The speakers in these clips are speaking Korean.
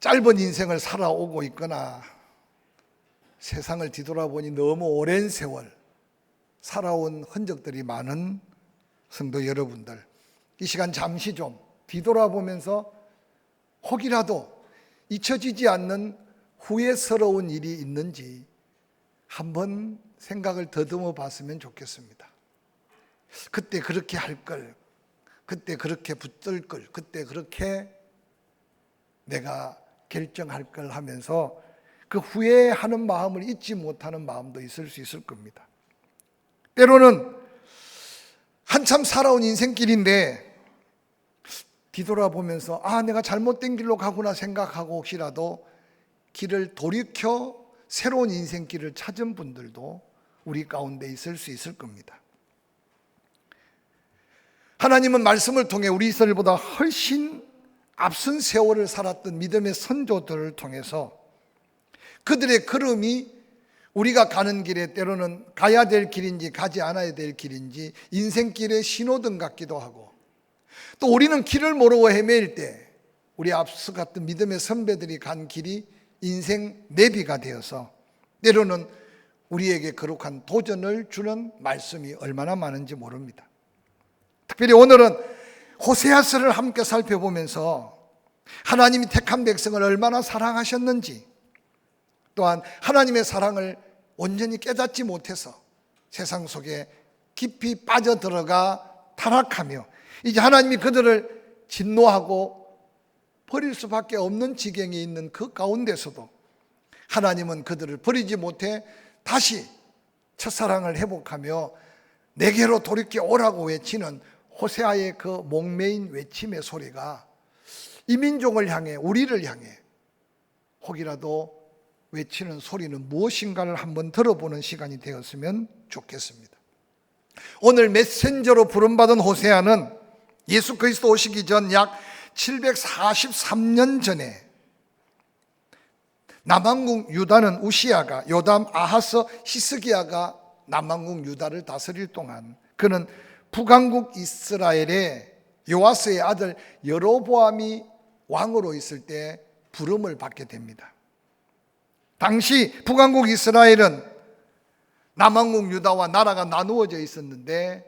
짧은 인생을 살아오고 있거나 세상을 뒤돌아보니 너무 오랜 세월 살아온 흔적들이 많은 성도 여러분들, 이 시간 잠시 좀 뒤돌아보면서 혹이라도 잊혀지지 않는 후회스러운 일이 있는지 한번 생각을 더듬어 봤으면 좋겠습니다. 그때 그렇게 할 걸, 그때 그렇게 붙들 걸, 그때 그렇게 내가 결정할 걸 하면서 그 후회하는 마음을 잊지 못하는 마음도 있을 수 있을 겁니다. 때로는 한참 살아온 인생길인데 뒤돌아보면서 내가 잘못된 길로 가구나 생각하고 혹시라도 길을 돌이켜 새로운 인생길을 찾은 분들도 우리 가운데 있을 수 있을 겁니다. 하나님은 말씀을 통해 우리 이스라엘보다 훨씬 앞선 세월을 살았던 믿음의 선조들을 통해서 그들의 걸음이 우리가 가는 길에 때로는 가야 될 길인지 가지 않아야 될 길인지 인생길의 신호등 같기도 하고, 또 우리는 길을 모르고 헤매일 때 우리 앞서 갔던 믿음의 선배들이 간 길이 인생 내비가 되어서 때로는 우리에게 거룩한 도전을 주는 말씀이 얼마나 많은지 모릅니다. 특별히 오늘은 호세아서를 함께 살펴보면서 하나님이 택한 백성을 얼마나 사랑하셨는지, 또한 하나님의 사랑을 온전히 깨닫지 못해서 세상 속에 깊이 빠져들어가 타락하며 이제 하나님이 그들을 진노하고 버릴 수밖에 없는 지경에 있는 그 가운데서도 하나님은 그들을 버리지 못해 다시 첫사랑을 회복하며 내게로 돌이켜 오라고 외치는 호세아의 그 목매인 외침의 소리가 이 민족을 향해, 우리를 향해 혹이라도 외치는 소리는 무엇인가를 한번 들어보는 시간이 되었으면 좋겠습니다. 오늘 메신저로 부름받은 호세아는 예수 그리스도 오시기 전 약 743년 전에 남왕국 유다는 우시아가, 요담, 아하스, 히스기야가 남왕국 유다를 다스릴 동안 그는 북왕국 이스라엘의 요아스의 아들 여로보암이 왕으로 있을 때 부름을 받게 됩니다. 당시 북왕국 이스라엘은 남왕국 유다와 나라가 나누어져 있었는데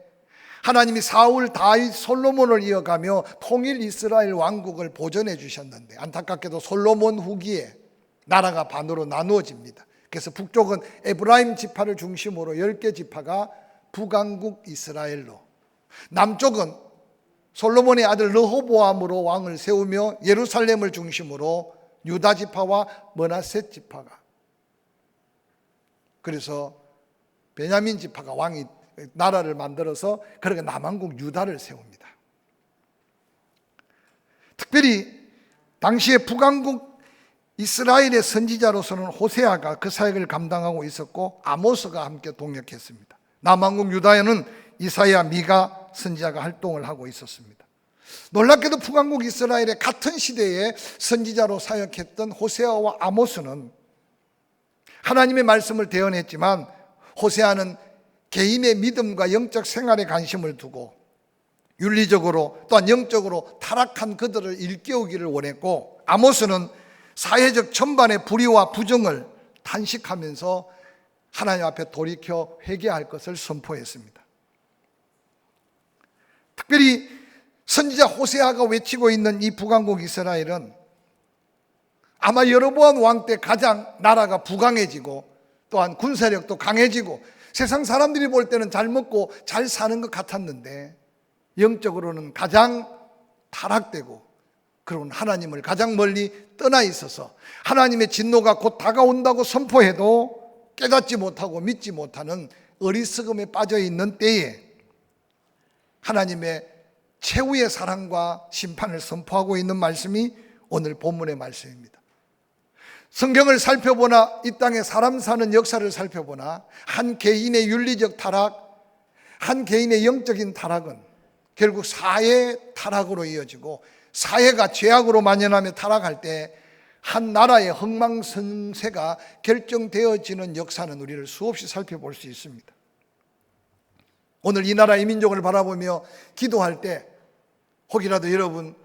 하나님이 사울, 다윗, 솔로몬을 이어가며 통일 이스라엘 왕국을 보존해 주셨는데 안타깝게도 솔로몬 후기에 나라가 반으로 나누어집니다. 그래서 북쪽은 에브라임 지파를 중심으로 10개 지파가 북왕국 이스라엘로, 남쪽은 솔로몬의 아들 르호보암으로 왕을 세우며 예루살렘을 중심으로 유다 지파와 므낫세 지파가, 그래서 베냐민 지파가 왕이 나라를 만들어서 그렇게 남왕국 유다를 세웁니다. 특별히 당시에 북왕국 이스라엘의 선지자로서는 호세아가 그 사역을 감당하고 있었고 아모스가 함께 동역했습니다. 남왕국 유다에는 이사야, 미가 선지자가 활동을 하고 있었습니다. 놀랍게도 북왕국 이스라엘의 같은 시대에 선지자로 사역했던 호세아와 아모스는 하나님의 말씀을 대언했지만 호세아는 개인의 믿음과 영적 생활에 관심을 두고 윤리적으로 또한 영적으로 타락한 그들을 일깨우기를 원했고, 아모스는 사회적 전반의 불의와 부정을 탄식하면서 하나님 앞에 돌이켜 회개할 것을 선포했습니다. 특별히 선지자 호세아가 외치고 있는 이 북왕국 이스라엘은 아마 여로보암 왕 때 가장 나라가 부강해지고 또한 군사력도 강해지고 세상 사람들이 볼 때는 잘 먹고 잘 사는 것 같았는데 영적으로는 가장 타락되고 그런 하나님을 가장 멀리 떠나 있어서 하나님의 진노가 곧 다가온다고 선포해도 깨닫지 못하고 믿지 못하는 어리석음에 빠져 있는 때에 하나님의 최후의 사랑과 심판을 선포하고 있는 말씀이 오늘 본문의 말씀입니다. 성경을 살펴보나 이 땅에 사람 사는 역사를 살펴보나 한 개인의 윤리적 타락, 한 개인의 영적인 타락은 결국 사회 타락으로 이어지고 사회가 죄악으로 만연하며 타락할 때 한 나라의 흥망성쇠가 결정되어지는 역사는 우리를 수없이 살펴볼 수 있습니다. 오늘 이 나라 이 민족을 바라보며 기도할 때 혹이라도 여러분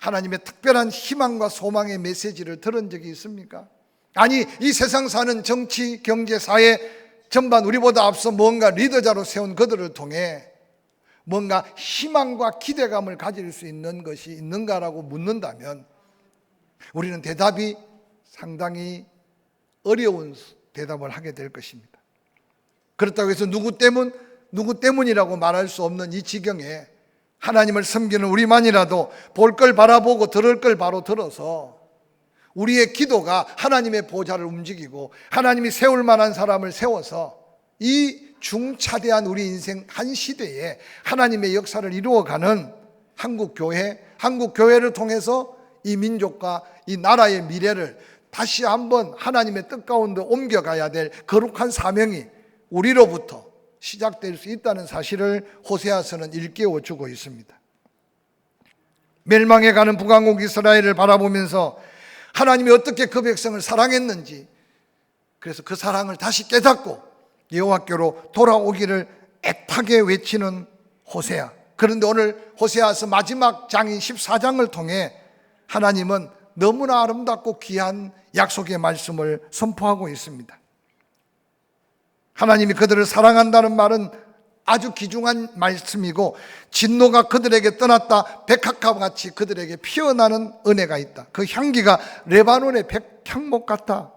하나님의 특별한 희망과 소망의 메시지를 들은 적이 있습니까? 아니, 이 세상 사는 정치, 경제, 사회 전반 우리보다 앞서 뭔가 리더자로 세운 그들을 통해 뭔가 희망과 기대감을 가질 수 있는 것이 있는가라고 묻는다면 우리는 대답이 상당히 어려운 대답을 하게 될 것입니다. 그렇다고 해서 누구 때문이라고 말할 수 없는 이 지경에 하나님을 섬기는 우리만이라도 볼 걸 바라보고 들을 걸 바로 들어서 우리의 기도가 하나님의 보좌를 움직이고 하나님이 세울 만한 사람을 세워서 이 중차대한 우리 인생 한 시대에 하나님의 역사를 이루어가는 한국교회를 통해서 이 민족과 이 나라의 미래를 다시 한번 하나님의 뜻 가운데 옮겨가야 될 거룩한 사명이 우리로부터 시작될 수 있다는 사실을 호세아서는 일깨워 주고 있습니다. 멸망해가는 북왕국 이스라엘을 바라보면서 하나님이 어떻게 그 백성을 사랑했는지, 그래서 그 사랑을 다시 깨닫고 여호와께로 돌아오기를 애타게 외치는 호세아. 그런데 오늘 호세아서 마지막 장인 14장을 통해 하나님은 너무나 아름답고 귀한 약속의 말씀을 선포하고 있습니다. 하나님이 그들을 사랑한다는 말은 아주 귀중한 말씀이고, 진노가 그들에게 떠났다 백합과 같이 그들에게 피어나는 은혜가 있다. 그 향기가 레바논의 백향목 같다.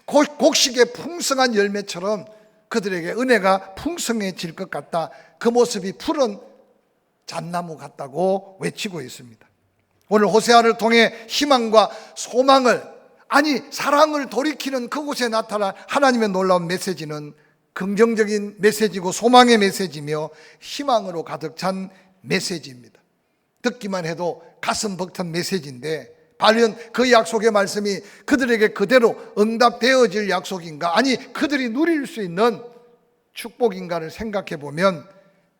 곡식의 풍성한 열매처럼 그들에게 은혜가 풍성해질 것 같다. 그 모습이 푸른 잣나무 같다고 외치고 있습니다. 오늘 호세아를 통해 희망과 소망을, 아니 사랑을 돌이키는 그곳에 나타날 하나님의 놀라운 메시지는 긍정적인 메시지고 소망의 메시지며 희망으로 가득 찬 메시지입니다. 듣기만 해도 가슴 벅찬 메시지인데, 과연 그 약속의 말씀이 그들에게 그대로 응답되어질 약속인가, 아니 그들이 누릴 수 있는 축복인가를 생각해 보면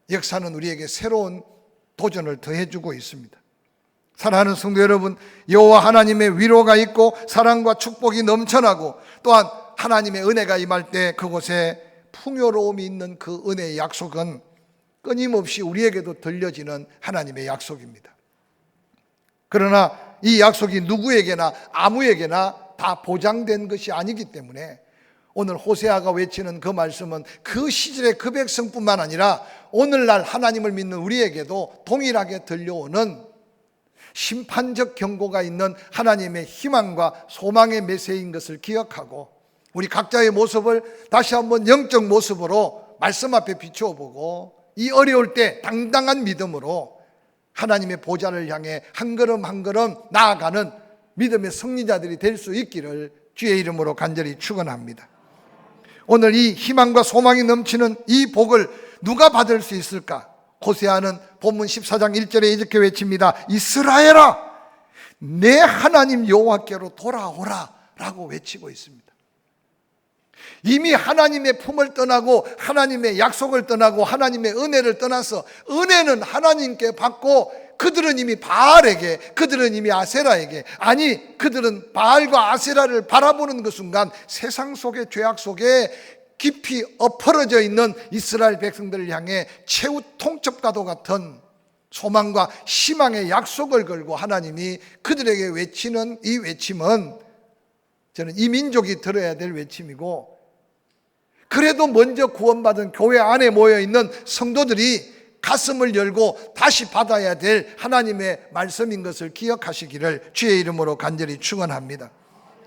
역사는 우리에게 새로운 도전을 더해주고 있습니다. 사랑하는 성도 여러분, 여호와 하나님의 위로가 있고 사랑과 축복이 넘쳐나고 또한 하나님의 은혜가 임할 때 그곳에 풍요로움이 있는 그 은혜의 약속은 끊임없이 우리에게도 들려지는 하나님의 약속입니다. 그러나 이 약속이 누구에게나 아무에게나 다 보장된 것이 아니기 때문에 오늘 호세아가 외치는 그 말씀은 그 시절의 그 백성뿐만 아니라 오늘날 하나님을 믿는 우리에게도 동일하게 들려오는 심판적 경고가 있는 하나님의 희망과 소망의 메시지인 것을 기억하고 우리 각자의 모습을 다시 한번 영적 모습으로 말씀 앞에 비추어 보고 이 어려울 때 당당한 믿음으로 하나님의 보좌를 향해 한 걸음 한 걸음 나아가는 믿음의 승리자들이 될 수 있기를 주의 이름으로 간절히 축원합니다. 오늘 이 희망과 소망이 넘치는 이 복을 누가 받을 수 있을까? 호세아는 본문 14장 1절에 이렇게 외칩니다. 이스라엘아, 내 하나님 여호와께로 돌아오라 라고 외치고 있습니다. 이미 하나님의 품을 떠나고 하나님의 약속을 떠나고 하나님의 은혜를 떠나서 은혜는 하나님께 받고 그들은 이미 바알에게, 그들은 이미 아세라에게, 아니 그들은 바알과 아세라를 바라보는 그 순간 세상 속의 죄악 속에 깊이 엎어져 있는 이스라엘 백성들을 향해 최후 통첩과도 같은 소망과 희망의 약속을 걸고 하나님이 그들에게 외치는 이 외침은 저는 이 민족이 들어야 될 외침이고, 그래도 먼저 구원받은 교회 안에 모여있는 성도들이 가슴을 열고 다시 받아야 될 하나님의 말씀인 것을 기억하시기를 주의 이름으로 간절히 축원합니다.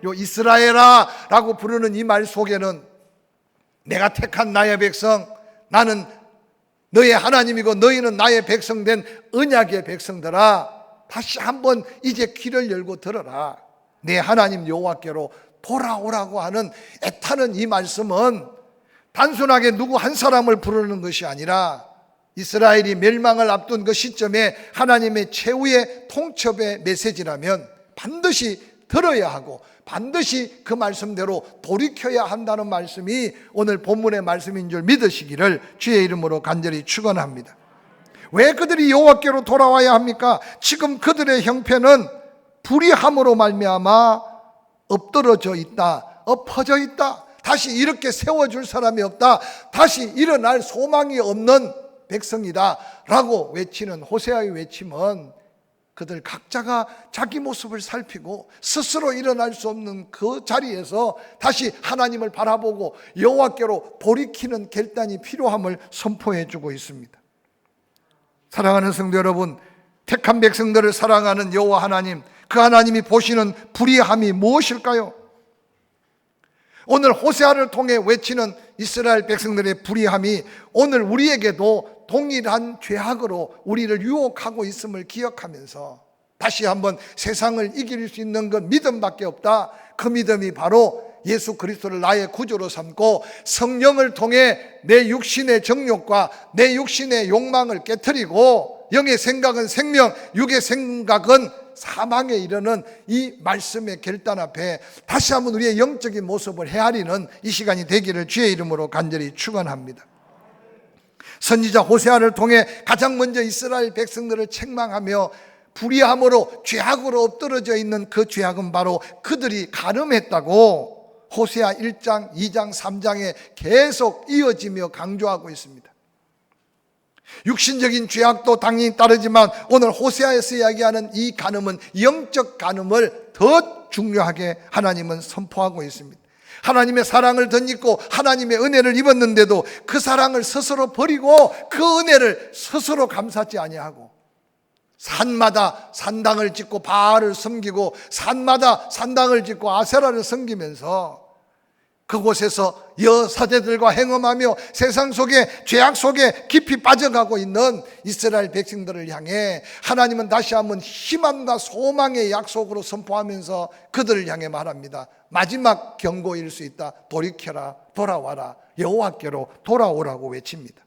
요 이스라엘아 라고 부르는 이 말 속에는 내가 택한 나의 백성, 나는 너의 하나님이고 너희는 나의 백성된 언약의 백성들아, 다시 한번 이제 귀를 열고 들어라. 내 하나님 여호와께로 돌아오라고 하는 애타는 이 말씀은 단순하게 누구 한 사람을 부르는 것이 아니라 이스라엘이 멸망을 앞둔 그 시점에 하나님의 최후의 통첩의 메시지라면 반드시 들어야 하고 반드시 그 말씀대로 돌이켜야 한다는 말씀이 오늘 본문의 말씀인 줄 믿으시기를 주의 이름으로 간절히 축원합니다. 왜 그들이 여호와께로 돌아와야 합니까? 지금 그들의 형편은 불의함으로 말미암아 엎드러져 있다, 엎어져 있다, 다시 이렇게 세워줄 사람이 없다, 다시 일어날 소망이 없는 백성이다 라고 외치는 호세아의 외침은 그들 각자가 자기 모습을 살피고 스스로 일어날 수 없는 그 자리에서 다시 하나님을 바라보고 여호와께로 돌이키는 결단이 필요함을 선포해 주고 있습니다. 사랑하는 성도 여러분, 택한 백성들을 사랑하는 여호와 하나님, 그 하나님이 보시는 불의함이 무엇일까요? 오늘 호세아를 통해 외치는 이스라엘 백성들의 불의함이 오늘 우리에게도 동일한 죄악으로 우리를 유혹하고 있음을 기억하면서 다시 한번 세상을 이길 수 있는 건 믿음밖에 없다. 그 믿음이 바로 예수 그리스도를 나의 구주로 삼고 성령을 통해 내 육신의 정욕과 내 육신의 욕망을 깨트리고 영의 생각은 생명, 육의 생각은 사망에 이르는 이 말씀의 결단 앞에 다시 한번 우리의 영적인 모습을 헤아리는 이 시간이 되기를 주의 이름으로 간절히 축원합니다. 선지자 호세아를 통해 가장 먼저 이스라엘 백성들을 책망하며 불의함으로 죄악으로 엎드러져 있는 그 죄악은 바로 그들이 간음했다고 호세아 1장, 2장, 3장에 계속 이어지며 강조하고 있습니다. 육신적인 죄악도 당연히 따르지만 오늘 호세아에서 이야기하는 이 간음은 영적 간음을 더 중요하게 하나님은 선포하고 있습니다. 하나님의 사랑을 덧입고 하나님의 은혜를 입었는데도 그 사랑을 스스로 버리고 그 은혜를 스스로 감사하지 아니하고 산마다 산당을 짓고 바알을 섬기고 산마다 산당을 짓고 아세라를 섬기면서 그곳에서 여사제들과 행음하며 세상 속에 죄악 속에 깊이 빠져가고 있는 이스라엘 백성들을 향해 하나님은 다시 한번 희망과 소망의 약속으로 선포하면서 그들을 향해 말합니다. 마지막 경고일 수 있다. 돌이켜라, 돌아와라, 여호와께로 돌아오라고 외칩니다.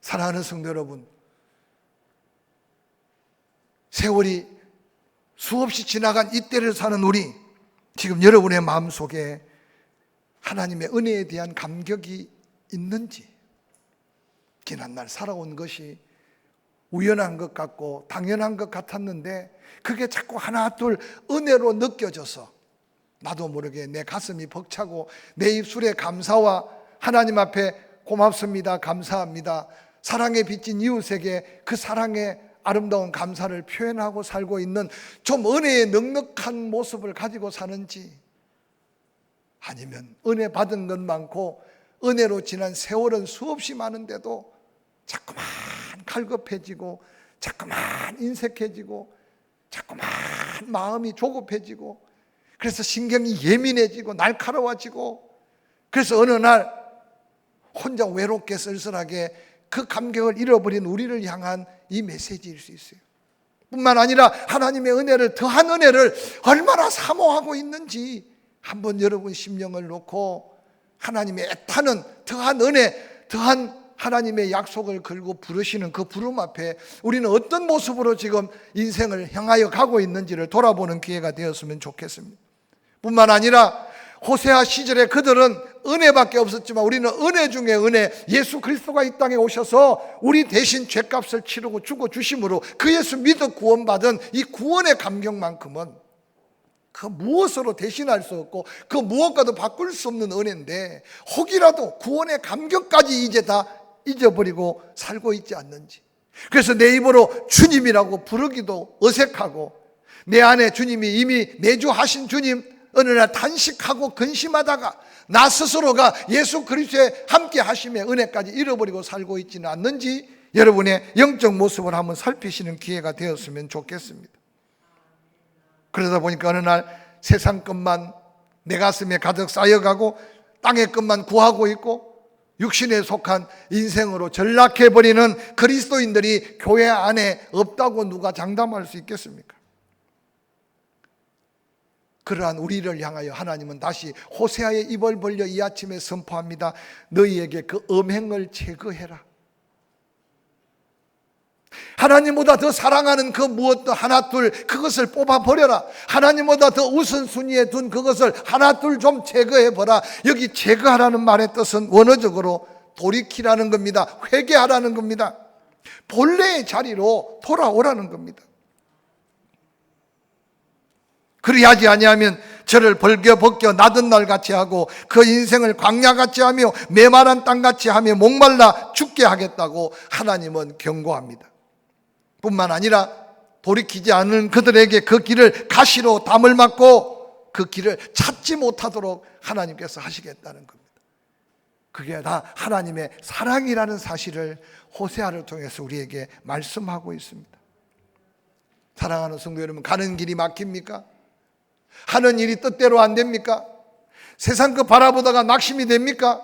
사랑하는 성도 여러분, 세월이 수없이 지나간 이때를 사는 우리, 지금 여러분의 마음속에 하나님의 은혜에 대한 감격이 있는지, 지난날 살아온 것이 우연한 것 같고 당연한 것 같았는데 그게 자꾸 하나 둘 은혜로 느껴져서 나도 모르게 내 가슴이 벅차고 내 입술에 감사와 하나님 앞에 고맙습니다, 감사합니다, 사랑에 빚진 이웃에게 그 사랑의 아름다운 감사를 표현하고 살고 있는 좀 은혜의 넉넉한 모습을 가지고 사는지, 아니면 은혜 받은 것 많고 은혜로 지난 세월은 수없이 많은데도 자꾸만 갈급해지고 자꾸만 인색해지고 자꾸만 마음이 조급해지고 그래서 신경이 예민해지고 날카로워지고 그래서 어느 날 혼자 외롭게 쓸쓸하게 그 감격을 잃어버린 우리를 향한 이 메시지일 수 있어요. 뿐만 아니라 하나님의 은혜를, 더한 은혜를 얼마나 사모하고 있는지 한번 여러분 심령을 놓고 하나님의 애타는 더한 은혜, 더한 하나님의 약속을 걸고 부르시는 그 부름 앞에 우리는 어떤 모습으로 지금 인생을 향하여 가고 있는지를 돌아보는 기회가 되었으면 좋겠습니다. 뿐만 아니라 호세아 시절에 그들은 은혜밖에 없었지만 우리는 은혜 중에 은혜, 예수 그리스도가 이 땅에 오셔서 우리 대신 죄값을 치르고 죽어주심으로 그 예수 믿어 구원받은 이 구원의 감격만큼은 그 무엇으로 대신할 수 없고 그 무엇과도 바꿀 수 없는 은혜인데 혹이라도 구원의 감격까지 이제 다 잊어버리고 살고 있지 않는지, 그래서 내 입으로 주님이라고 부르기도 어색하고 내 안에 주님이 이미 내주하신 주님 어느 날 단식하고 근심하다가 나 스스로가 예수 그리스도의 함께 하심의 은혜까지 잃어버리고 살고 있지는 않는지 여러분의 영적 모습을 한번 살피시는 기회가 되었으면 좋겠습니다. 그러다 보니까 어느 날 세상 것만 내 가슴에 가득 쌓여가고 땅의 것만 구하고 있고 육신에 속한 인생으로 전락해버리는 그리스도인들이 교회 안에 없다고 누가 장담할 수 있겠습니까? 그러한 우리를 향하여 하나님은 다시 호세아의 입을 벌려 이 아침에 선포합니다. 너희에게 그 음행을 제거해라. 하나님보다 더 사랑하는 그 무엇도 하나 둘 그것을 뽑아버려라. 하나님보다 더 우선순위에 둔 그것을 하나 둘 좀 제거해보라. 여기 제거하라는 말의 뜻은 원어적으로 돌이키라는 겁니다. 회개하라는 겁니다. 본래의 자리로 돌아오라는 겁니다. 그리하지 아니하면 저를 벌겨벗겨 나던 날 같이 하고 그 인생을 광야같이 하며 메마른 땅같이 하며 목말라 죽게 하겠다고 하나님은 경고합니다. 뿐만 아니라 돌이키지 않은 그들에게 그 길을 가시로 담을 막고 그 길을 찾지 못하도록 하나님께서 하시겠다는 겁니다. 그게 다 하나님의 사랑이라는 사실을 호세아를 통해서 우리에게 말씀하고 있습니다. 사랑하는 성도 여러분, 가는 길이 막힙니까? 하는 일이 뜻대로 안 됩니까? 세상 그 바라보다가 낙심이 됩니까?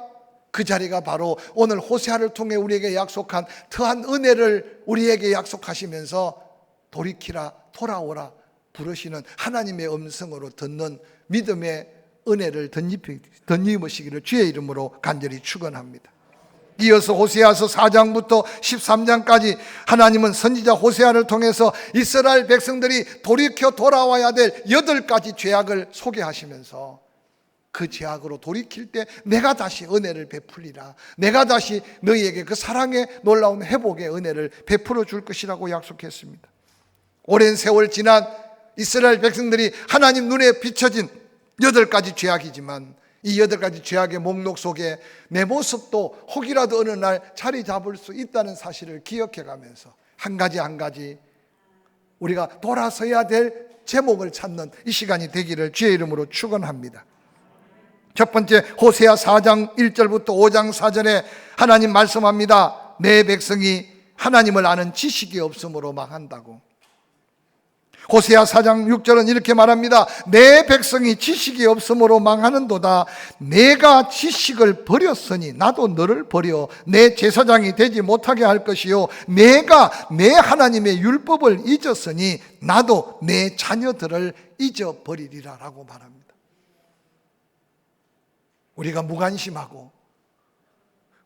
그 자리가 바로 오늘 호세아를 통해 우리에게 약속한 더한 은혜를 우리에게 약속하시면서 돌이키라, 돌아오라 부르시는 하나님의 음성으로 듣는 믿음의 은혜를 덧입으시기를 주의 이름으로 간절히 축원합니다. 이어서 호세아서 4장부터 13장까지 하나님은 선지자 호세아를 통해서 이스라엘 백성들이 돌이켜 돌아와야 될 8가지 죄악을 소개하시면서 그 죄악으로 돌이킬 때 내가 다시 은혜를 베풀리라, 내가 다시 너희에게 그 사랑의 놀라운 회복의 은혜를 베풀어 줄 것이라고 약속했습니다. 오랜 세월 지난 이스라엘 백성들이 하나님 눈에 비춰진 8가지 죄악이지만 이 8가지 죄악의 목록 속에 내 모습도 혹이라도 어느 날 자리 잡을 수 있다는 사실을 기억해 가면서 한 가지 한 가지 우리가 돌아서야 될 제목을 찾는 이 시간이 되기를 주의 이름으로 축원합니다. 첫 번째, 호세아 4장 1절부터 5장 4절에 하나님 말씀합니다. 내 백성이 하나님을 아는 지식이 없으므로 망한다고. 호세아 4장 6절은 이렇게 말합니다. 내 백성이 지식이 없으므로 망하는도다. 내가 지식을 버렸으니 나도 너를 버려 내 제사장이 되지 못하게 할 것이요, 내가 내 하나님의 율법을 잊었으니 나도 내 자녀들을 잊어버리리라 라고 말합니다. 우리가 무관심하고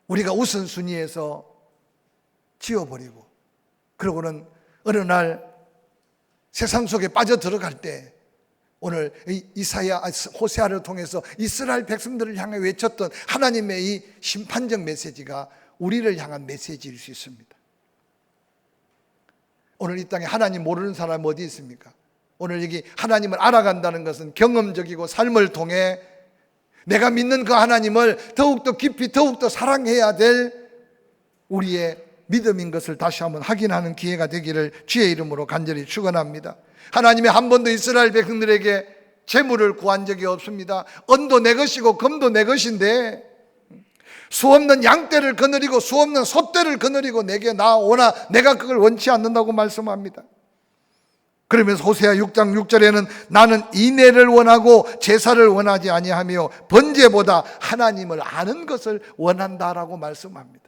우리가 우선순위에서 지워버리고 그러고는 어느 날 세상 속에 빠져 들어갈 때 오늘 호세아를 통해서 이스라엘 백성들을 향해 외쳤던 하나님의 이 심판적 메시지가 우리를 향한 메시지일 수 있습니다. 오늘 이 땅에 하나님 모르는 사람 어디 있습니까? 오늘 여기 하나님을 알아간다는 것은 경험적이고 삶을 통해 내가 믿는 그 하나님을 더욱더 깊이 더욱더 사랑해야 될 우리의 믿음인 것을 다시 한번 확인하는 기회가 되기를 주의 이름으로 간절히 축원합니다. 하나님이 한 번도 이스라엘 백성들에게 재물을 구한 적이 없습니다. 은도 내 것이고 금도 내 것인데 수없는 양떼를 거느리고 수없는 소떼를 거느리고 내게 나오나 내가 그걸 원치 않는다고 말씀합니다. 그러면서 호세아 6장 6절에는 나는 인애를 원하고 제사를 원하지 아니하며 번제보다 하나님을 아는 것을 원한다라고 말씀합니다.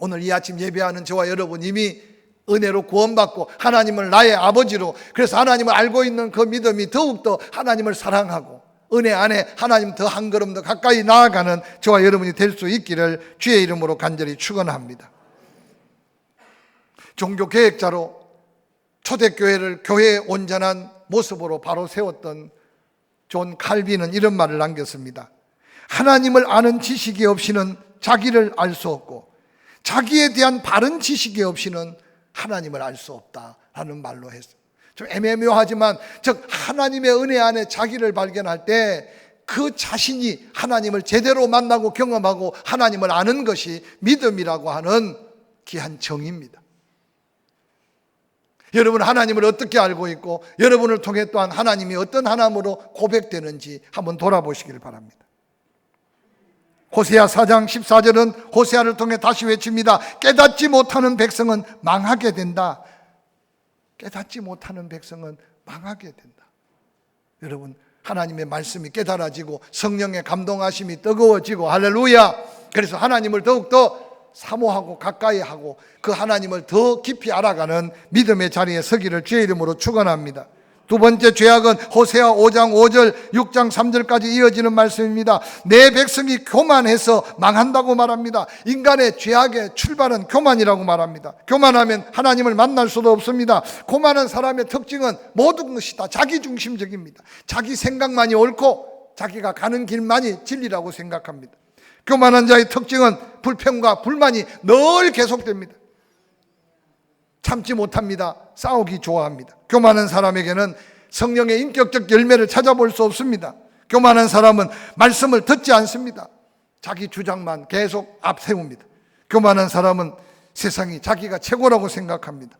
오늘 이 아침 예배하는 저와 여러분 이미 은혜로 구원받고 하나님을 나의 아버지로, 그래서 하나님을 알고 있는 그 믿음이 더욱더 하나님을 사랑하고 은혜 안에 하나님 더 한 걸음 더 가까이 나아가는 저와 여러분이 될 수 있기를 주의 이름으로 간절히 축원합니다. 종교 계획자로 초대교회를 교회의 온전한 모습으로 바로 세웠던 존 칼빈은 이런 말을 남겼습니다. 하나님을 아는 지식이 없이는 자기를 알 수 없고 자기에 대한 바른 지식이 없이는 하나님을 알 수 없다라는 말로 했어요. 좀 애매모호하지만 즉 하나님의 은혜 안에 자기를 발견할 때 그 자신이 하나님을 제대로 만나고 경험하고 하나님을 아는 것이 믿음이라고 하는 귀한 정의입니다. 여러분 하나님을 어떻게 알고 있고 여러분을 통해 또한 하나님이 어떤 하나님으로 고백되는지 한번 돌아보시기를 바랍니다. 호세아 4장 14절은 호세아를 통해 다시 외칩니다. 깨닫지 못하는 백성은 망하게 된다. 깨닫지 못하는 백성은 망하게 된다. 여러분 하나님의 말씀이 깨달아지고 성령의 감동하심이 뜨거워지고 할렐루야. 그래서 하나님을 더욱더 사모하고 가까이 하고 그 하나님을 더 깊이 알아가는 믿음의 자리에 서기를 주의 이름으로 축원합니다. 두 번째 죄악은 호세아 5장 5절 6장 3절까지 이어지는 말씀입니다. 내 백성이 교만해서 망한다고 말합니다. 인간의 죄악의 출발은 교만이라고 말합니다. 교만하면 하나님을 만날 수도 없습니다. 교만한 사람의 특징은 모든 것이 다 자기중심적입니다. 자기 생각만이 옳고 자기가 가는 길만이 진리라고 생각합니다. 교만한 자의 특징은 불평과 불만이 늘 계속됩니다. 참지 못합니다. 싸우기 좋아합니다. 교만한 사람에게는 성령의 인격적 열매를 찾아볼 수 없습니다. 교만한 사람은 말씀을 듣지 않습니다. 자기 주장만 계속 앞세웁니다. 교만한 사람은 세상이 자기가 최고라고 생각합니다.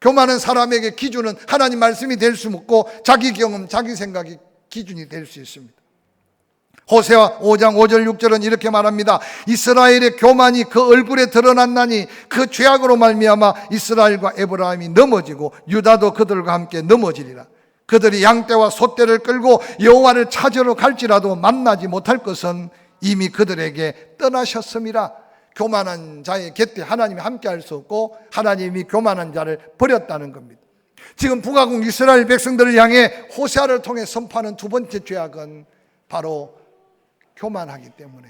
교만한 사람에게 기준은 하나님 말씀이 될 수 없고 자기 경험, 자기 생각이 기준이 될 수 있습니다. 호세아 5장 5절 6절은 이렇게 말합니다. 이스라엘의 교만이 그 얼굴에 드러났나니 그 죄악으로 말미암아 이스라엘과 에브라임이 넘어지고 유다도 그들과 함께 넘어지리라. 그들이 양떼와 소떼를 끌고 여호와를 찾으러 갈지라도 만나지 못할 것은 이미 그들에게 떠나셨음이라. 교만한 자의 곁에 하나님이 함께할 수 없고 하나님이 교만한 자를 버렸다는 겁니다. 지금 북아국 이스라엘 백성들을 향해 호세아를 통해 선포하는 두 번째 죄악은 바로 교만하기 때문에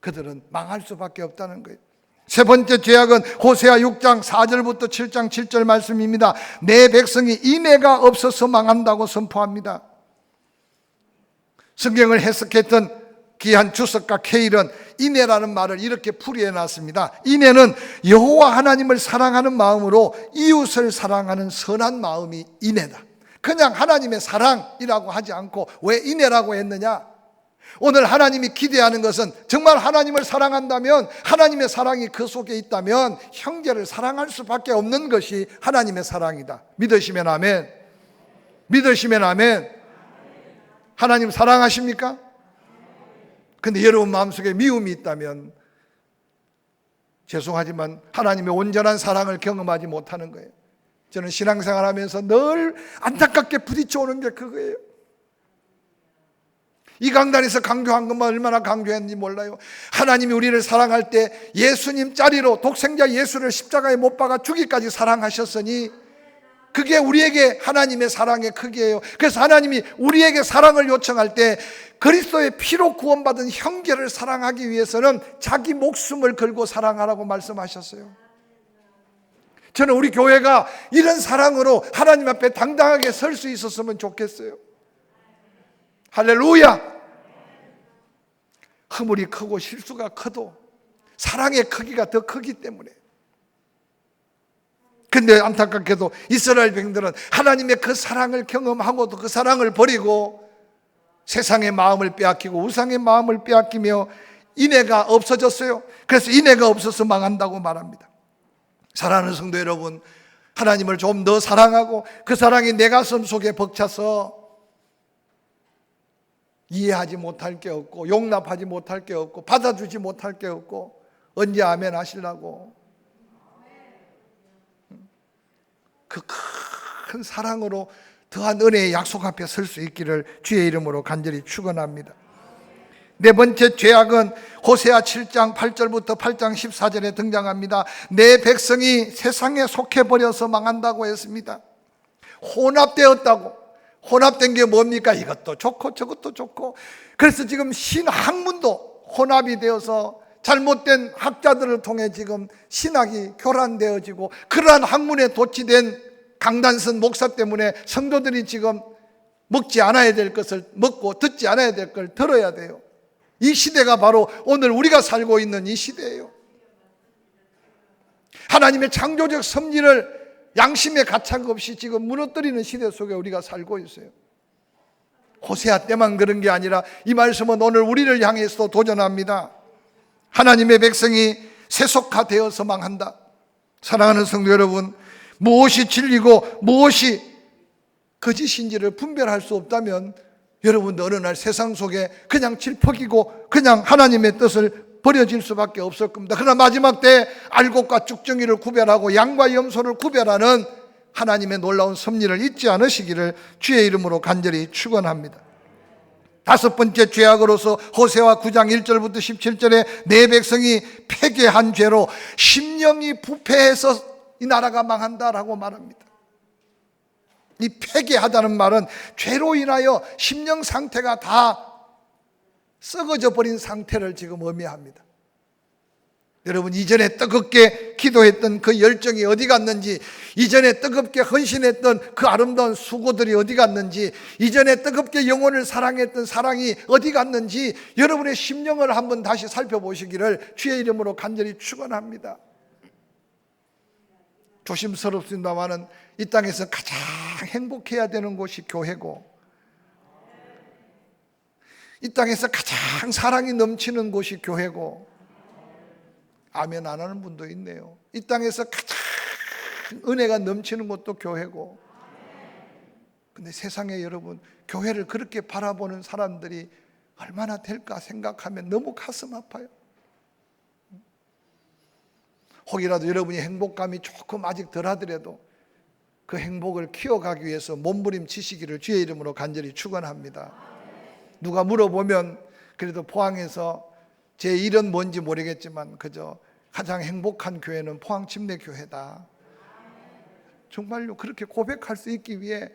그들은 망할 수밖에 없다는 거예요. 세 번째 죄악은 호세아 6장 4절부터 7장 7절 말씀입니다. 내 백성이 인애가 없어서 망한다고 선포합니다. 성경을 해석했던 귀한 주석가 케일은 인애라는 말을 이렇게 풀이해 놨습니다. 인애는 여호와 하나님을 사랑하는 마음으로 이웃을 사랑하는 선한 마음이 인애다. 그냥 하나님의 사랑이라고 하지 않고 왜 인애라고 했느냐? 오늘 하나님이 기대하는 것은 정말 하나님을 사랑한다면, 하나님의 사랑이 그 속에 있다면 형제를 사랑할 수밖에 없는 것이 하나님의 사랑이다. 믿으시면 아멘. 믿으시면 아멘. 하나님 사랑하십니까? 근데 여러분 마음속에 미움이 있다면 죄송하지만 하나님의 온전한 사랑을 경험하지 못하는 거예요. 저는 신앙생활 하면서 늘 안타깝게 부딪혀오는 게 그거예요. 이 강단에서 강조한 것만 얼마나 강조했는지 몰라요. 하나님이 우리를 사랑할 때 예수님 자리로 독생자 예수를 십자가에 못 박아 주기까지 사랑하셨으니 그게 우리에게 하나님의 사랑의 크기예요. 그래서 하나님이 우리에게 사랑을 요청할 때 그리스도의 피로 구원받은 형제를 사랑하기 위해서는 자기 목숨을 걸고 사랑하라고 말씀하셨어요. 저는 우리 교회가 이런 사랑으로 하나님 앞에 당당하게 설 수 있었으면 좋겠어요. 할렐루야. 허물이 크고 실수가 커도 사랑의 크기가 더 크기 때문에. 근데 안타깝게도 이스라엘 백성들은 하나님의 그 사랑을 경험하고도 그 사랑을 버리고 세상의 마음을 빼앗기고 우상의 마음을 빼앗기며 인애가 없어졌어요. 그래서 인애가 없어서 망한다고 말합니다. 사랑하는 성도 여러분, 하나님을 좀 더 사랑하고 그 사랑이 내 가슴 속에 벅차서 이해하지 못할 게 없고 용납하지 못할 게 없고 받아주지 못할 게 없고 언제 아멘 하시려고 그 큰 사랑으로 더한 은혜의 약속 앞에 설 수 있기를 주의 이름으로 간절히 축원합니다. 네 번째 죄악은 호세아 7장 8절부터 8장 14절에 등장합니다. 내 백성이 세상에 속해버려서 망한다고 했습니다. 혼합되었다고. 혼합된 게 뭡니까? 이것도 좋고 저것도 좋고. 그래서 지금 신학문도 혼합이 되어서 잘못된 학자들을 통해 지금 신학이 교란되어지고 그러한 학문에 도취된 강단선 목사 때문에 성도들이 지금 먹지 않아야 될 것을 먹고 듣지 않아야 될 걸 들어야 돼요. 이 시대가 바로 오늘 우리가 살고 있는 이 시대예요. 하나님의 창조적 섭리를 양심의 가책 없이 지금 무너뜨리는 시대 속에 우리가 살고 있어요. 호세아 때만 그런 게 아니라 이 말씀은 오늘 우리를 향해서도 도전합니다. 하나님의 백성이 세속화되어서 망한다. 사랑하는 성도 여러분, 무엇이 진리고 무엇이 거짓인지를 분별할 수 없다면 여러분도 어느 날 세상 속에 그냥 질퍽이고 그냥 하나님의 뜻을 버려질 수밖에 없을 겁니다. 그러나 마지막 때 알곡과 쭉정이를 구별하고 양과 염소를 구별하는 하나님의 놀라운 섭리를 잊지 않으시기를 주의 이름으로 간절히 축원합니다. 다섯 번째 죄악으로서 호세아 9장 1절부터 17절에 내 백성이 패괴한 죄로 심령이 부패해서 이 나라가 망한다라고 말합니다. 이 패괴하다는 말은 죄로 인하여 심령 상태가 다 썩어져 버린 상태를 지금 의미합니다. 여러분, 이전에 뜨겁게 기도했던 그 열정이 어디 갔는지, 이전에 뜨겁게 헌신했던 그 아름다운 수고들이 어디 갔는지, 이전에 뜨겁게 영혼을 사랑했던 사랑이 어디 갔는지 여러분의 심령을 한번 다시 살펴보시기를 주의 이름으로 간절히 축원합니다. 조심스럽습니다만은 이 땅에서 가장 행복해야 되는 곳이 교회고, 이 땅에서 가장 사랑이 넘치는 곳이 교회고, 아멘 안 하는 분도 있네요. 이 땅에서 가장 은혜가 넘치는 곳도 교회고. 근데 세상에 여러분, 교회를 그렇게 바라보는 사람들이 얼마나 될까 생각하면 너무 가슴 아파요. 혹이라도 여러분이 행복감이 조금 아직 덜하더라도 그 행복을 키워가기 위해서 몸부림치시기를 주의 이름으로 간절히 축원합니다. 누가 물어보면 그래도 포항에서 제 일은 뭔지 모르겠지만 그저 가장 행복한 교회는 포항 침례교회다. 정말로 그렇게 고백할 수 있기 위해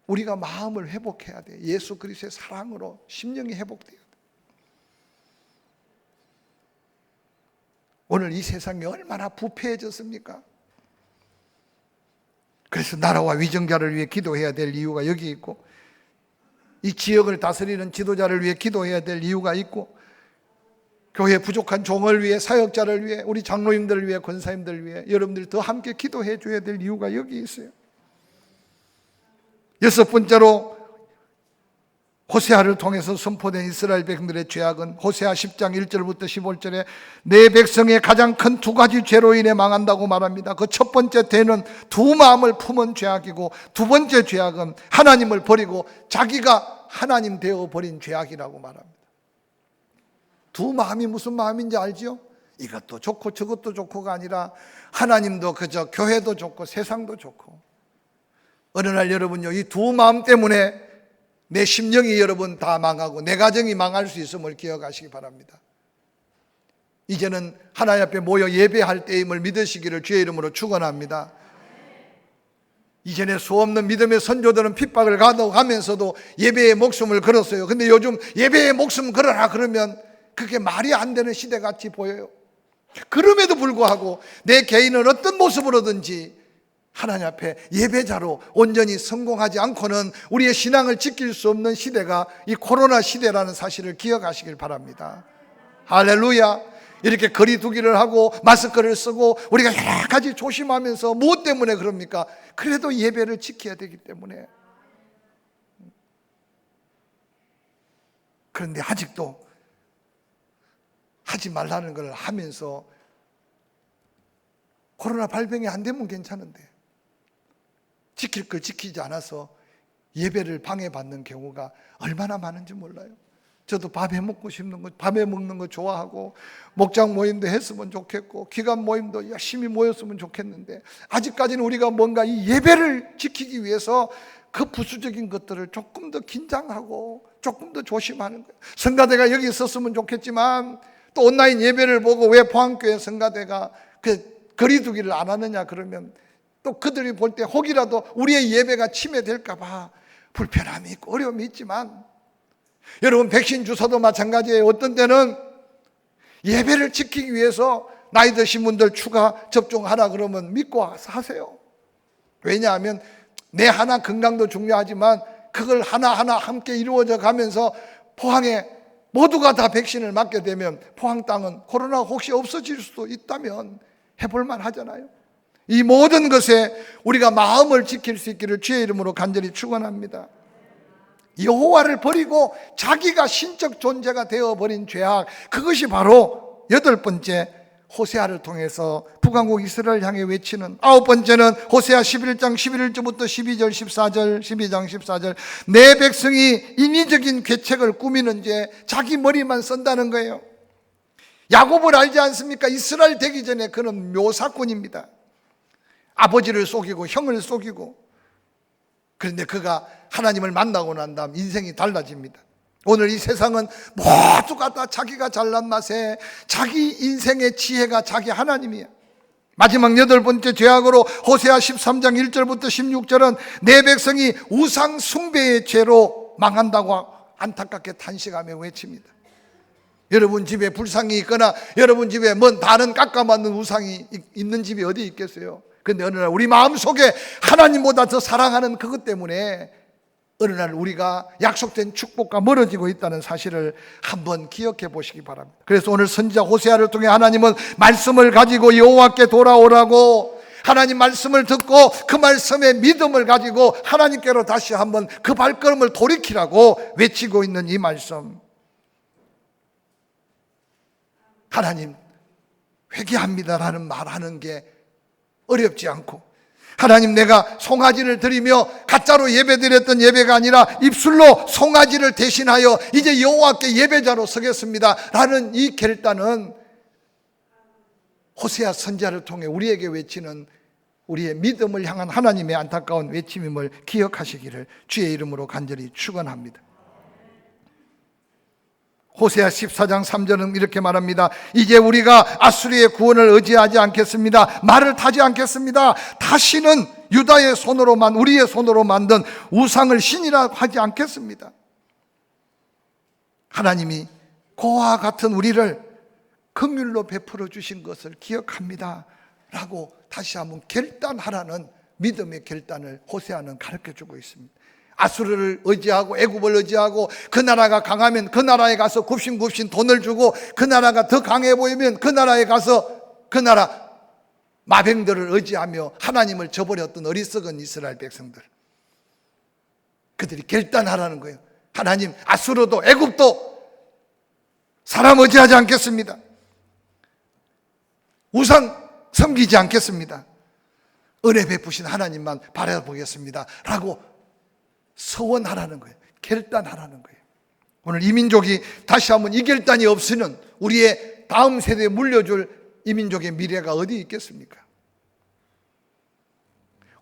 우리가 마음을 회복해야 돼. 예수 그리스도의 사랑으로 심령이 회복돼야 돼. 오늘 이 세상이 얼마나 부패해졌습니까? 그래서 나라와 위정자를 위해 기도해야 될 이유가 여기 있고, 이 지역을 다스리는 지도자를 위해 기도해야 될 이유가 있고, 교회 부족한 종을 위해, 사역자를 위해, 우리 장로님들을 위해, 권사님들을 위해 여러분들이 더 함께 기도해 줘야 될 이유가 여기 있어요. 여섯 번째로 호세아를 통해서 선포된 이스라엘 백성들의 죄악은 호세아 10장 1절부터 15절에 내 백성의 가장 큰 두 가지 죄로 인해 망한다고 말합니다. 그 첫 번째 죄는 두 마음을 품은 죄악이고, 두 번째 죄악은 하나님을 버리고 자기가 하나님 되어 버린 죄악이라고 말합니다. 두 마음이 무슨 마음인지 알죠? 이것도 좋고 저것도 좋고가 아니라 하나님도 그저 교회도 좋고 세상도 좋고, 어느 날 여러분요, 이 두 마음 때문에 내 심령이 여러분 다 망하고 내 가정이 망할 수 있음을 기억하시기 바랍니다. 이제는 하나님 앞에 모여 예배할 때임을 믿으시기를 주의 이름으로 축원합니다. 이전에 수없는 믿음의 선조들은 핍박을 가면서도 예배의 목숨을 걸었어요. 근데 요즘 예배의 목숨 걸어라 그러면 그게 말이 안 되는 시대같이 보여요. 그럼에도 불구하고 내 개인은 어떤 모습으로든지 하나님 앞에 예배자로 온전히 성공하지 않고는 우리의 신앙을 지킬 수 없는 시대가 이 코로나 시대라는 사실을 기억하시길 바랍니다. 할렐루야. 이렇게 거리 두기를 하고 마스크를 쓰고 우리가 여러 가지 조심하면서 무엇 때문에 그럽니까? 그래도 예배를 지켜야 되기 때문에. 그런데 아직도 하지 말라는 걸 하면서 코로나 발병이 안 되면 괜찮은데 지킬 걸 지키지 않아서 예배를 방해받는 경우가 얼마나 많은지 몰라요. 저도 밥해 먹고 싶는 거, 밥해 먹는 거 좋아하고 목장 모임도 했으면 좋겠고 기관 모임도 열심히 모였으면 좋겠는데 아직까지는 우리가 뭔가 이 예배를 지키기 위해서 그 부수적인 것들을 조금 더 긴장하고 조금 더 조심하는 거예요. 성가대가 여기 있었으면 좋겠지만 또 온라인 예배를 보고 왜 포항교회 성가대가 그 거리두기를 안 하느냐 그러면 또 그들이 볼 때 혹이라도 우리의 예배가 침해될까 봐 불편함이 있고 어려움이 있지만 여러분 백신 주사도 마찬가지예요. 어떤 때는 예배를 지키기 위해서 나이 드신 분들 추가 접종하라 그러면 믿고 하세요. 왜냐하면 내 하나 건강도 중요하지만 그걸 하나하나 함께 이루어져 가면서 포항에 모두가 다 백신을 맞게 되면 포항 땅은 코로나가 혹시 없어질 수도 있다면 해볼만 하잖아요. 이 모든 것에 우리가 마음을 지킬 수 있기를 주의 이름으로 간절히 축원합니다. 여호와를 버리고 자기가 신적 존재가 되어버린 죄악, 그것이 바로 여덟 번째 호세아를 통해서 북왕국 이스라엘 향해 외치는, 아홉 번째는 호세아 11장 11절부터 12절 14절 12장 14절 내 백성이 인위적인 계책을 꾸미는 죄, 자기 머리만 쓴다는 거예요. 야곱을 알지 않습니까? 이스라엘 되기 전에 그는 묘사꾼입니다. 아버지를 속이고 형을 속이고, 그런데 그가 하나님을 만나고 난 다음 인생이 달라집니다. 오늘 이 세상은 모두가 다 자기가 잘난 맛에 자기 인생의 지혜가 자기 하나님이야. 마지막 여덟 번째 죄악으로 호세아 13장 1절부터 16절은 내 백성이 우상 숭배의 죄로 망한다고 안타깝게 탄식하며 외칩니다. 여러분 집에 불상이 있거나 여러분 집에 뭔 다른 깎아맞는 우상이 있는 집이 어디 있겠어요? 그런데 어느 날 우리 마음속에 하나님보다 더 사랑하는 그것 때문에 어느 날 우리가 약속된 축복과 멀어지고 있다는 사실을 한번 기억해 보시기 바랍니다. 그래서 오늘 선지자 호세아를 통해 하나님은 말씀을 가지고 여호와께 돌아오라고, 하나님 말씀을 듣고 그 말씀에 믿음을 가지고 하나님께로 다시 한번 그 발걸음을 돌이키라고 외치고 있는 이 말씀. 하나님 회개합니다라는 말하는 게 어렵지 않고, 하나님 내가 송아지를 드리며 가짜로 예배드렸던 예배가 아니라 입술로 송아지를 대신하여 이제 여호와께 예배자로 서겠습니다 라는 이 결단은 호세아 선지자를 통해 우리에게 외치는 우리의 믿음을 향한 하나님의 안타까운 외침임을 기억하시기를 주의 이름으로 간절히 축원합니다. 호세아 14장 3절은 이렇게 말합니다. 이제 우리가 아수리의 구원을 의지하지 않겠습니다. 말을 타지 않겠습니다. 다시는 유다의 손으로만, 우리의 손으로 만든 우상을 신이라고 하지 않겠습니다. 하나님이 그와 같은 우리를 긍휼로 베풀어 주신 것을 기억합니다 라고 다시 한번 결단하라는 믿음의 결단을 호세아는 가르쳐주고 있습니다. 아수르를 의지하고 애굽을 의지하고 그 나라가 강하면 그 나라에 가서 굽신굽신 돈을 주고 그 나라가 더 강해 보이면 그 나라에 가서 그 나라 마병들을 의지하며 하나님을 저버렸던 어리석은 이스라엘 백성들, 그들이 결단하라는 거예요. 하나님, 아수르도 애굽도 사람 의지하지 않겠습니다. 우상 섬기지 않겠습니다. 은혜 베푸신 하나님만 바라보겠습니다 라고 서원하라는 거예요. 결단하라는 거예요. 오늘 이 민족이 다시 한번 이 결단이 없이는 우리의 다음 세대에 물려줄 이 민족의 미래가 어디 있겠습니까?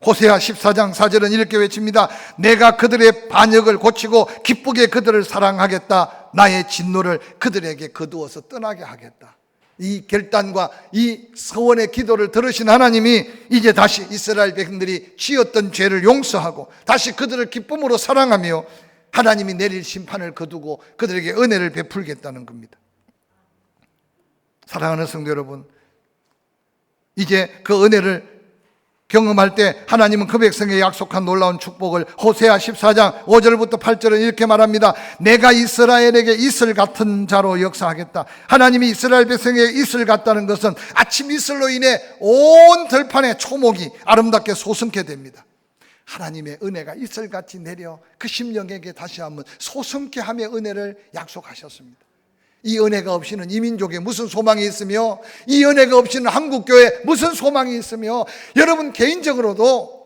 호세아 14장 4절은 이렇게 외칩니다. 내가 그들의 반역을 고치고 기쁘게 그들을 사랑하겠다. 나의 진노를 그들에게 거두어서 떠나게 하겠다. 이 결단과 이 서원의 기도를 들으신 하나님이 이제 다시 이스라엘 백성들이 지었던 죄를 용서하고 다시 그들을 기쁨으로 사랑하며 하나님이 내릴 심판을 거두고 그들에게 은혜를 베풀겠다는 겁니다. 사랑하는 성도 여러분, 이제 그 은혜를 경험할 때 하나님은 그 백성에게 약속한 놀라운 축복을 호세아 14장 5절부터 8절은 이렇게 말합니다. 내가 이스라엘에게 이슬 같은 자로 역사하겠다. 하나님이 이스라엘 백성에게 이슬 같다는 것은 아침 이슬로 인해 온 들판의 초목이 아름답게 솟음게 됩니다. 하나님의 은혜가 이슬같이 내려 그 심령에게 다시 한번 솟음게 하며 은혜를 약속하셨습니다. 이 은혜가 없이는 이 민족에 무슨 소망이 있으며, 이 은혜가 없이는 한국교회에 무슨 소망이 있으며, 여러분 개인적으로도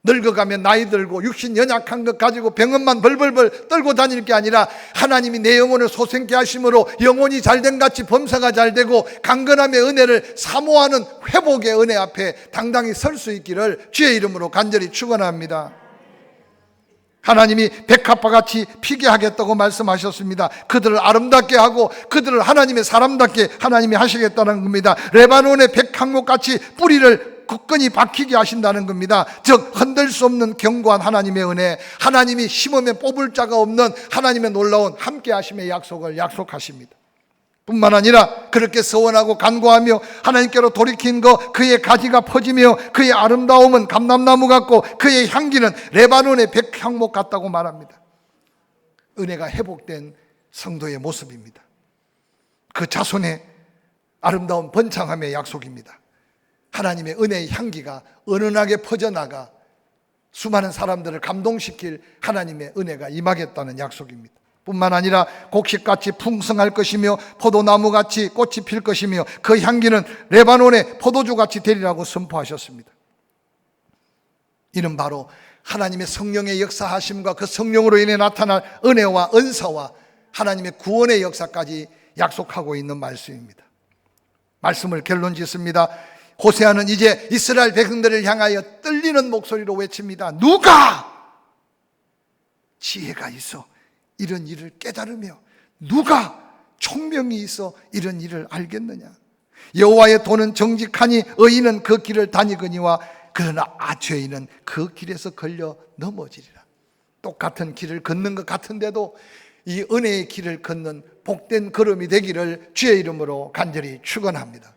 늙어가면 나이 들고 육신 연약한 것 가지고 병원만 벌벌벌 떨고 다닐 게 아니라 하나님이 내 영혼을 솟음게 하심으로 영혼이 잘된 같이 범사가 잘되고 강건함의 은혜를 사모하는 회복의 은혜 앞에 당당히 설 수 있기를 주의 이름으로 간절히 축원합니다. 하나님이 백합화같이 피게 하겠다고 말씀하셨습니다. 그들을 아름답게 하고 그들을 하나님의 사람답게 하나님이 하시겠다는 겁니다. 레바논의 백향목같이 뿌리를 굳건히 박히게 하신다는 겁니다. 즉 흔들 수 없는 견고한 하나님의 은혜, 하나님이 심으면 뽑을 자가 없는 하나님의 놀라운 함께 하심의 약속을 약속하십니다. 뿐만 아니라 그렇게 서원하고 간구하며 하나님께로 돌이킨 것, 그의 가지가 퍼지며 그의 아름다움은 감람나무 같고 그의 향기는 레바논의 백향목 같다고 말합니다. 은혜가 회복된 성도의 모습입니다. 그 자손의 아름다운 번창함의 약속입니다. 하나님의 은혜의 향기가 은은하게 퍼져나가 수많은 사람들을 감동시킬 하나님의 은혜가 임하겠다는 약속입니다. 뿐만 아니라 곡식같이 풍성할 것이며 포도나무같이 꽃이 필 것이며 그 향기는 레바논의 포도주같이 되리라고 선포하셨습니다. 이는 바로 하나님의 성령의 역사하심과 그 성령으로 인해 나타날 은혜와 은사와 하나님의 구원의 역사까지 약속하고 있는 말씀입니다. 말씀을 결론 짓습니다. 호세아는 이제 이스라엘 백성들을 향하여 떨리는 목소리로 외칩니다. 누가 지혜가 있어 이런 일을 깨달으며 누가 총명이 있어 이런 일을 알겠느냐. 여호와의 도는 정직하니 의인은 그 길을 다니거니와 그러나 죄인은 그 길에서 걸려 넘어지리라. 똑같은 길을 걷는 것 같은데도 이 은혜의 길을 걷는 복된 걸음이 되기를 주의 이름으로 간절히 축원합니다.